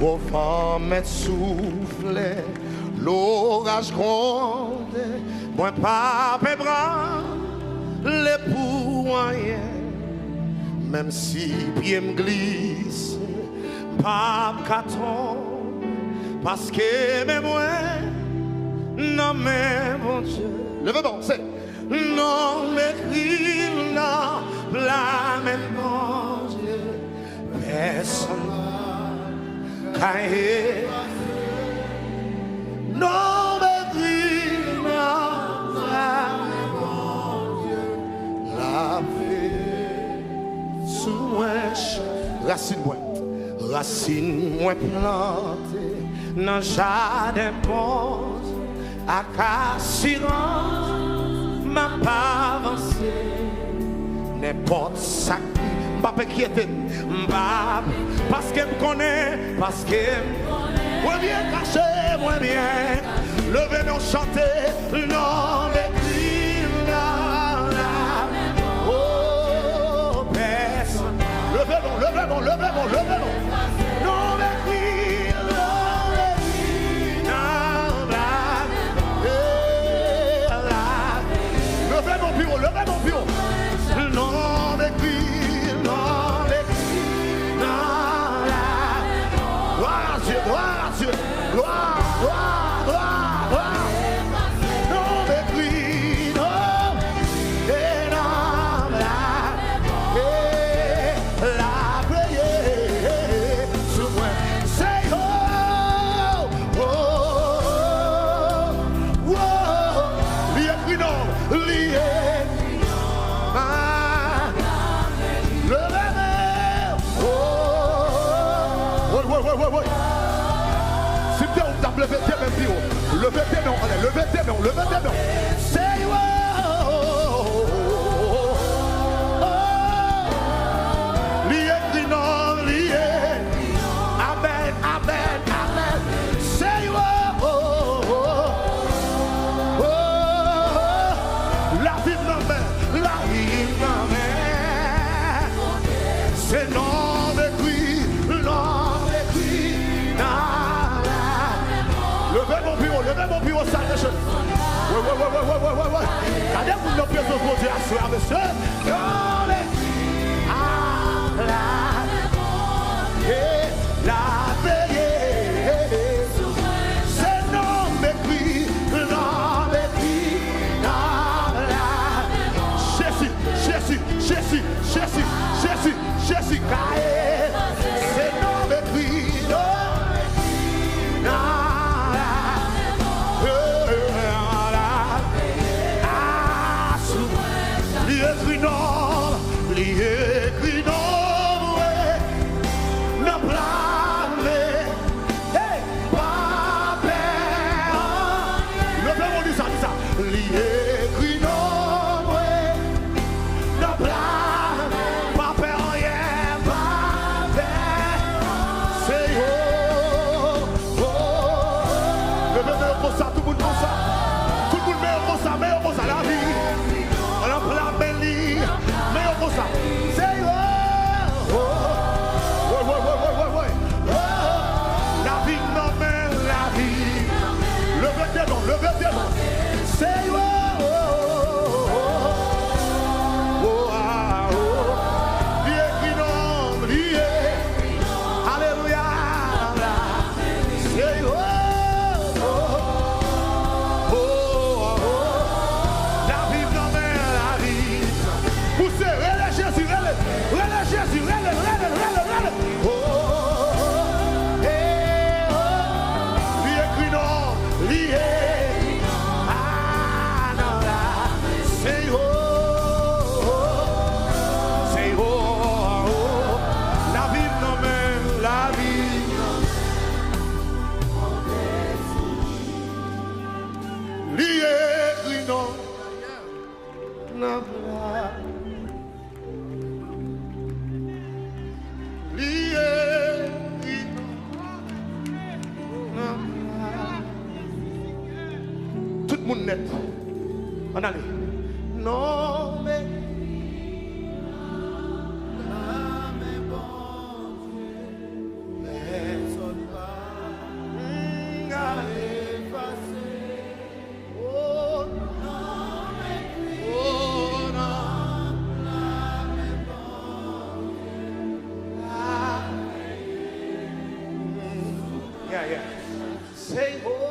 Vos femmes soufflent, l'orage gronde, moi pas bras, les pour rien. Même si pied me glisse, pas carton, parce que mes moi, non mais mon Dieu. Levez bon, c'est non m'écrit, non, la même mon Dieu, personne. Cahier, non me brille, non, la paix sous moi, racine moi plantée dans jardin bon, à Cassiran, m'a pas avancé, n'importe ça. M'pas inquiéter, m'pas parce que me connaît, parce que moi bien caché, moi bien levez nous chanter, non mais oh personne, levez bon, non mais levez mon bureau, non mais gloire. Non, mais oui, non, et non, la prière, sous moi, c'est oh, oh, oh, lié, non, lié, le réveil, oh, levez tes mains, levez tes mains, levez tes mains, say oh, lié, non, lié, amen, say oh, la vie de ma mère, c'est non. Levez mon bureau, ça déchire. Ouais. Regardez-vous nos pieds de Dieu à soi, monsieur. La veillée. C'est non mépris, Jésus, c'est non mépris, Moun net. On allait. Non mais personne pas yeah. Say, oh.